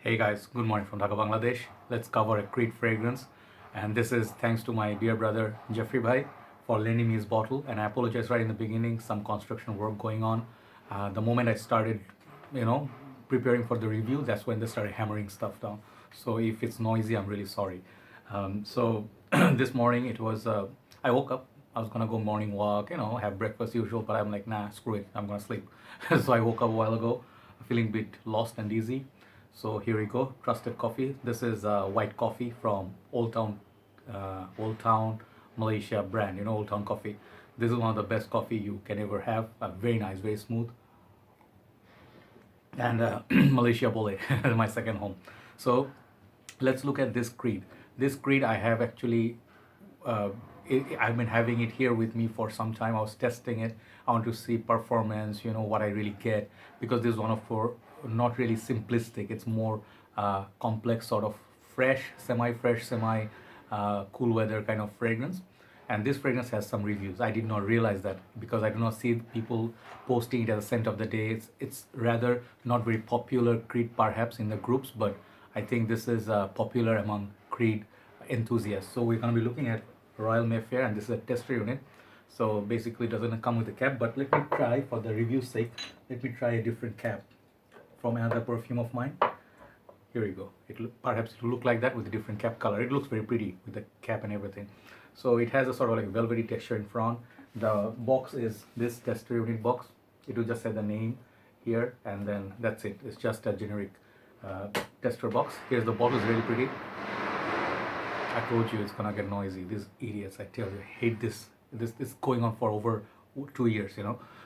Hey guys, good morning from Dhaka, Bangladesh. Let's cover a Creed fragrance. And this is thanks to my dear brother Jafferi bhai for lending me his bottle. And I apologize right in the beginning, some construction work going on. The moment I started, you know, preparing for the review, that's when they started hammering stuff down. So if it's noisy, I'm really sorry. So this morning it was, I woke up, I was gonna go morning walk, have breakfast usual, but I'm like, nah, screw it, I'm gonna sleep. So I woke up a while ago, feeling a bit lost and dizzy. So here we go, trusted coffee. This is white coffee from Old Town, Malaysia brand. Old Town coffee. This is one of the best coffee you can ever have. Very nice, very smooth. And Malaysia Bole, my second home. So let's look at this Creed. This Creed I have actually I've been having it here with me for some time. I was testing it. I want to see performance, what I really get, because this is one of for not really simplistic. It's more complex, sort of fresh, semi cool weather kind of fragrance. And this fragrance has some reviews. I did not realize that because I do not see people posting it as a scent of the day. It's rather not very popular Creed perhaps in the groups, but I think this is popular among Creed enthusiasts. So we're going to be looking at Royal Mayfair, and this is a tester unit. So basically it doesn't come with a cap, but let me try, for the review's sake, let me try a different cap from another perfume of mine. Here we go. Perhaps it will look like that with a different cap color. It looks very pretty with the cap and everything. So it has a sort of like velvety texture in front. The box is this tester unit box. It will just say the name here, and then that's it. It's just a generic tester box. Here's the bottle. Is really pretty. I told you it's gonna get noisy. These idiots, I tell you, I hate this. This is going on for over 2 years.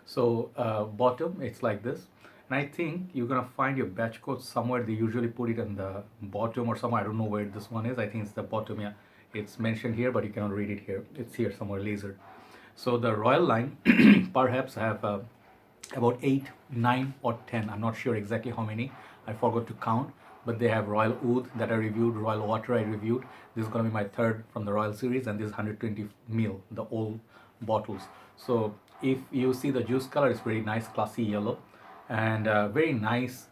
So bottom, it's like this. And I think you're gonna find your batch code somewhere. They usually put it on the bottom or somewhere. I don't know where this one is. I think it's the bottom. Yeah, it's mentioned here, but you cannot read it here. It's here somewhere, laser. So the Royal line, perhaps have about 8, 9 or 10. I'm not sure exactly how many. I forgot to count. But they have Royal Oud that I reviewed, Royal Water I reviewed. This is going to be my third from the Royal series, and this is 120 ml, the old bottles. So if you see the juice color, it's very nice, classy yellow, and very nice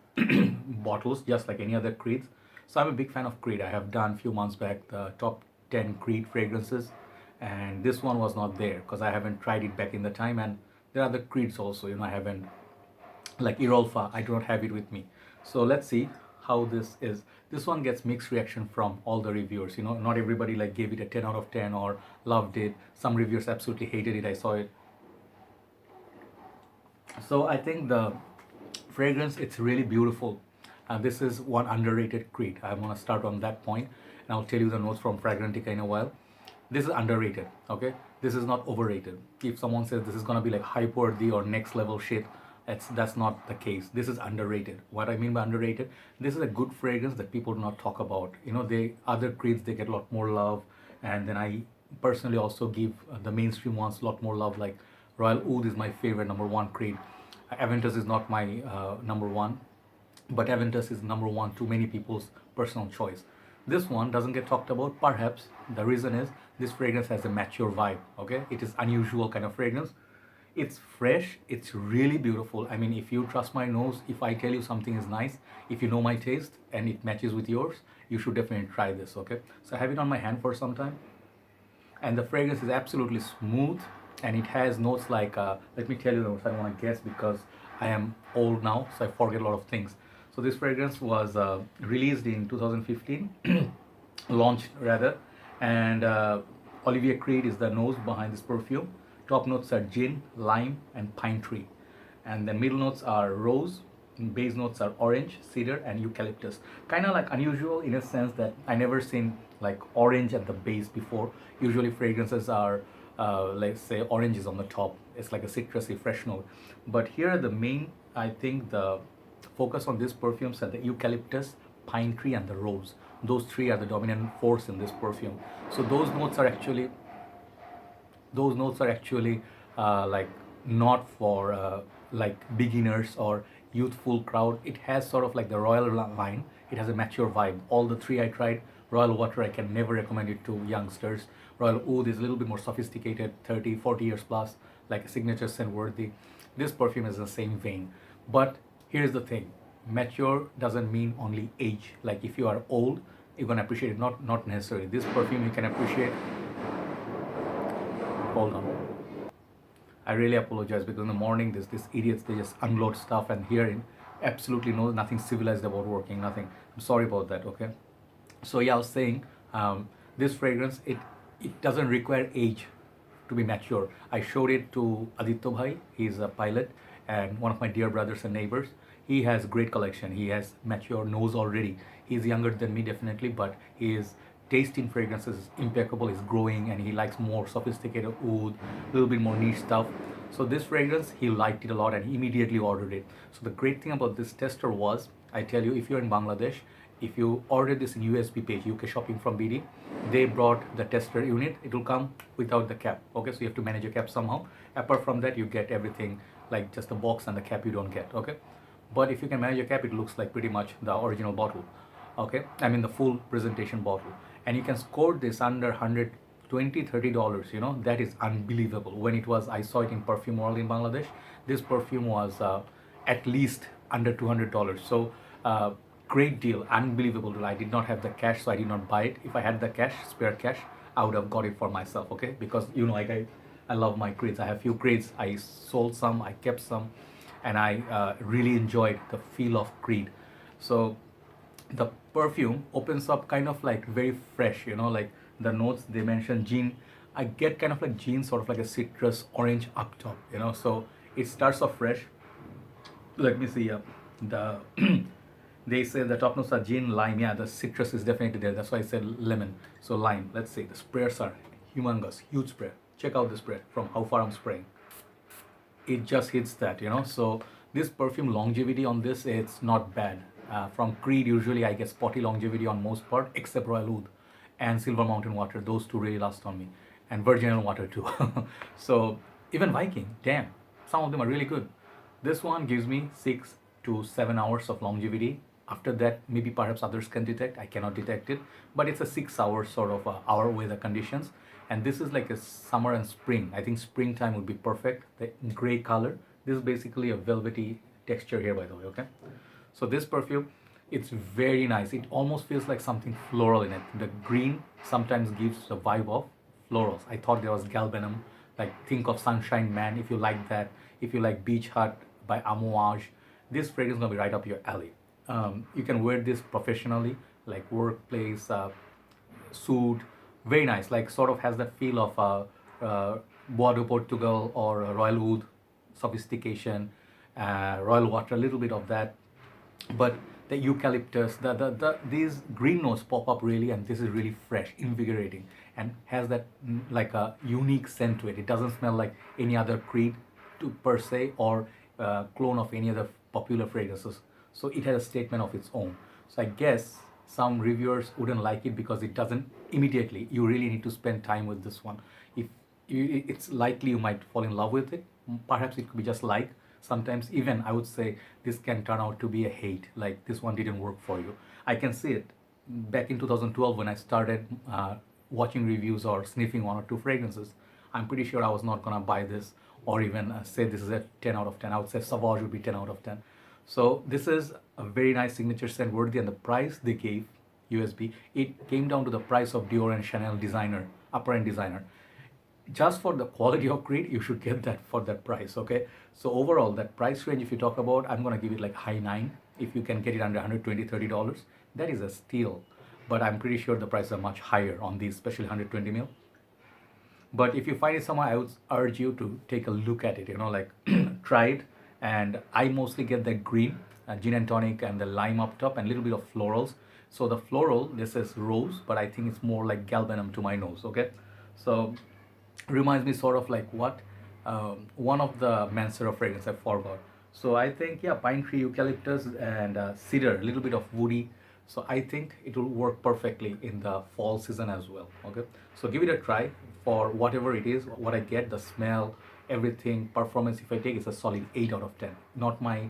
bottles, just like any other Creeds. So I'm a big fan of Creed. I have done a few months back the top 10 Creed fragrances, and this one was not there because I haven't tried it back in the time. And there are other Creeds also, I haven't, like Irolfa, I do not have it with me. So let's see how this is. This one gets mixed reaction from all the reviewers. Not everybody like gave it a 10 out of 10 or loved it. Some reviewers absolutely hated it. I saw it. So I think the fragrance, it's really beautiful. This is one underrated Creed. I'm gonna start on that point, and I'll tell you the notes from Fragrantica in a while. This is underrated, okay? This is not overrated. If someone says this is gonna be like hype worthy or next level shit, that's not the case. This is underrated. What I mean by underrated, this is a good fragrance that people do not talk about. They other Creeds, they get a lot more love, and then I personally also give the mainstream ones a lot more love. Like Royal Oud is my favorite #1 Creed. Aventus is not my #1, but Aventus is #1 to many people's personal choice. This one doesn't get talked about. Perhaps the reason is this fragrance has a mature vibe. Okay, it is unusual kind of fragrance. It's fresh, it's really beautiful. I mean, if you trust my nose, if I tell you something is nice, if you know my taste and it matches with yours, you should definitely try this. Okay, so I have it on my hand for some time, and the fragrance is absolutely smooth, and it has notes like let me tell you the notes. I don't want to guess because I am old now, so I forget a lot of things. So this fragrance was released in 2015, launched rather, and Olivier Creed is the nose behind this perfume. Top notes are gin, lime, and pine tree. And the middle notes are rose. And base notes are orange, cedar, and eucalyptus. Kind of like unusual in a sense that I never seen like orange at the base before. Usually fragrances are, let's say, orange is on the top. It's like a citrusy, fresh note. But here the main, I think the focus on these perfumes are the eucalyptus, pine tree, and the rose. Those three are the dominant force in this perfume. So those notes are actually like not for like beginners or youthful crowd. It has sort of like the Royal line. It has a mature vibe. All the three I tried. Royal Water, I can never recommend it to youngsters. Royal Oud is a little bit more sophisticated, 30, 40 years plus, like a signature scent worthy. This perfume is the same vein. But here's the thing. mature doesn't mean only age. Like if you are old, you're gonna appreciate it. Not necessarily. This perfume you can appreciate. Hold on. I really apologize because in the morning these idiots they just unload stuff and hearing absolutely nothing civilized about working, nothing. I'm sorry about that. Okay. So yeah, I was saying this fragrance it doesn't require age to be mature. I showed it to Aditya bhai. He's a pilot and one of my dear brothers and neighbors. He has great collection. He has mature nose already. He's younger than me definitely, but his taste in fragrances is impeccable. He's growing and he likes more sophisticated oud, a little bit more niche stuff. So this fragrance, he liked it a lot and he immediately ordered it. So the great thing about this tester was, I tell you, if you're in Bangladesh, if you order this in USB page, UK shopping from BD, they brought the tester unit. It will come without the cap. Okay, so you have to manage your cap somehow. Apart from that, you get everything like just the box and the cap you don't get. Okay, but if you can manage your cap, it looks like pretty much the original bottle. Okay, I mean the full presentation bottle, and you can score this under 120 $30. You know, that is unbelievable. When it was, I saw it in Perfume World in Bangladesh, this perfume was at least under $200. So great deal, unbelievable deal. I did not have the cash, so I did not buy it. If I had the cash, spare cash, I would have got it for myself. Okay, because you know, like I love my creeds. I have few creeds. I sold some, I kept some, and I really enjoyed the feel of creed. So the perfume opens up kind of like very fresh, you know, like the notes they mentioned gin. I get kind of like gin, sort of like a citrus orange up top, you know. So it starts off fresh. Let me see. The they say the top notes are gin, lime. Yeah, the citrus is definitely there. That's why I said lemon. So lime. Let's see. The sprayers are humongous, huge spray. Check out the spray from how far I'm spraying. It just hits that, you know. So this perfume longevity on this, it's not bad. From Creed, usually I get spotty longevity on most part, except Royal Oud and Silver Mountain Water. Those two really last on me, and Virgin Island Water too. So even Viking, damn, some of them are really good. This one gives me 6 to 7 hours of longevity. After that, maybe perhaps others can detect. I cannot detect it, but it's a 6 hour sort of hour weather conditions. And this is like a summer and spring. I think springtime would be perfect. The gray color. This is basically a velvety texture here, by the way. Okay. So this perfume, it's very nice. It almost feels like something floral in it. The green sometimes gives the vibe of florals. I thought there was galbanum. Like think of Sunshine Man if you like that. If you like Beach Hut by Amouage, this fragrance is gonna be right up your alley. You can wear this professionally, like workplace, suit. Very nice. Like sort of has that feel of Bois de Portugal or Royal Oud, sophistication, Royal Water, a little bit of that. But the eucalyptus, these green notes pop up really, and this is really fresh, invigorating, and has that like a unique scent to it. It doesn't smell like any other creed to per se or clone of any other popular fragrances. So it has a statement of its own. So I guess some reviewers wouldn't like it because it doesn't immediately. You really need to spend time with this one. If it's likely you might fall in love with it. Perhaps it could be just like. Sometimes even I would say this can turn out to be a hate, like this one didn't work for you. I can see it back in 2012 when I started watching reviews or sniffing one or two fragrances. I'm pretty sure I was not gonna buy this or even say this is a 10 out of 10. I would say Sauvage would be 10 out of 10. So this is a very nice signature scent worthy, and the price they gave USB, it came down to the price of Dior and Chanel designer, upper end designer. Just for the quality of Creed, you should get that for that price. Okay, so overall that price range, if you talk about, I'm gonna give it like high 9. If you can get it under 120 $30, that is a steal. But I'm pretty sure the prices are much higher on these, especially 120 mil. But if you find it somewhere, I would urge you to take a look at it, you know, like try it. And I mostly get the green, gin and tonic and the lime up top and a little bit of florals. So the floral, this is rose, but I think it's more like galbanum to my nose. Okay, so reminds me sort of like what one of the Mancera fragrance I forgot. So I think, yeah, pine tree, eucalyptus, and cedar, a little bit of woody. So I think it will work perfectly in the fall season as well. Okay, so give it a try for whatever it is. What I get, the smell, everything, performance. If I take, it's a solid 8 out of 10. Not my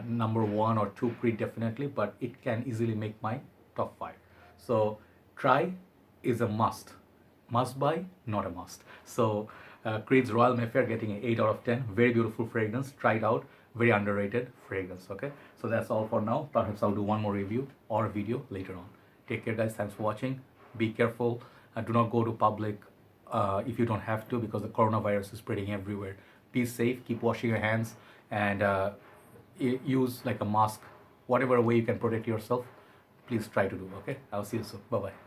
number one or two Creed definitely, but it can easily make my top 5. So try is a must buy, not a must. So Creed's Royal Mayfair getting an 8 out of 10. Very beautiful fragrance. Try it out. very underrated fragrance. Okay, so that's all for now. Perhaps I'll do one more review or video later on. Take care, guys. Thanks for watching. Be careful and do not go to public if you don't have to, because the coronavirus is spreading everywhere. Be safe, keep washing your hands, and use like a mask, whatever way you can protect yourself. Please try to do. Okay, I'll see you soon. Bye bye.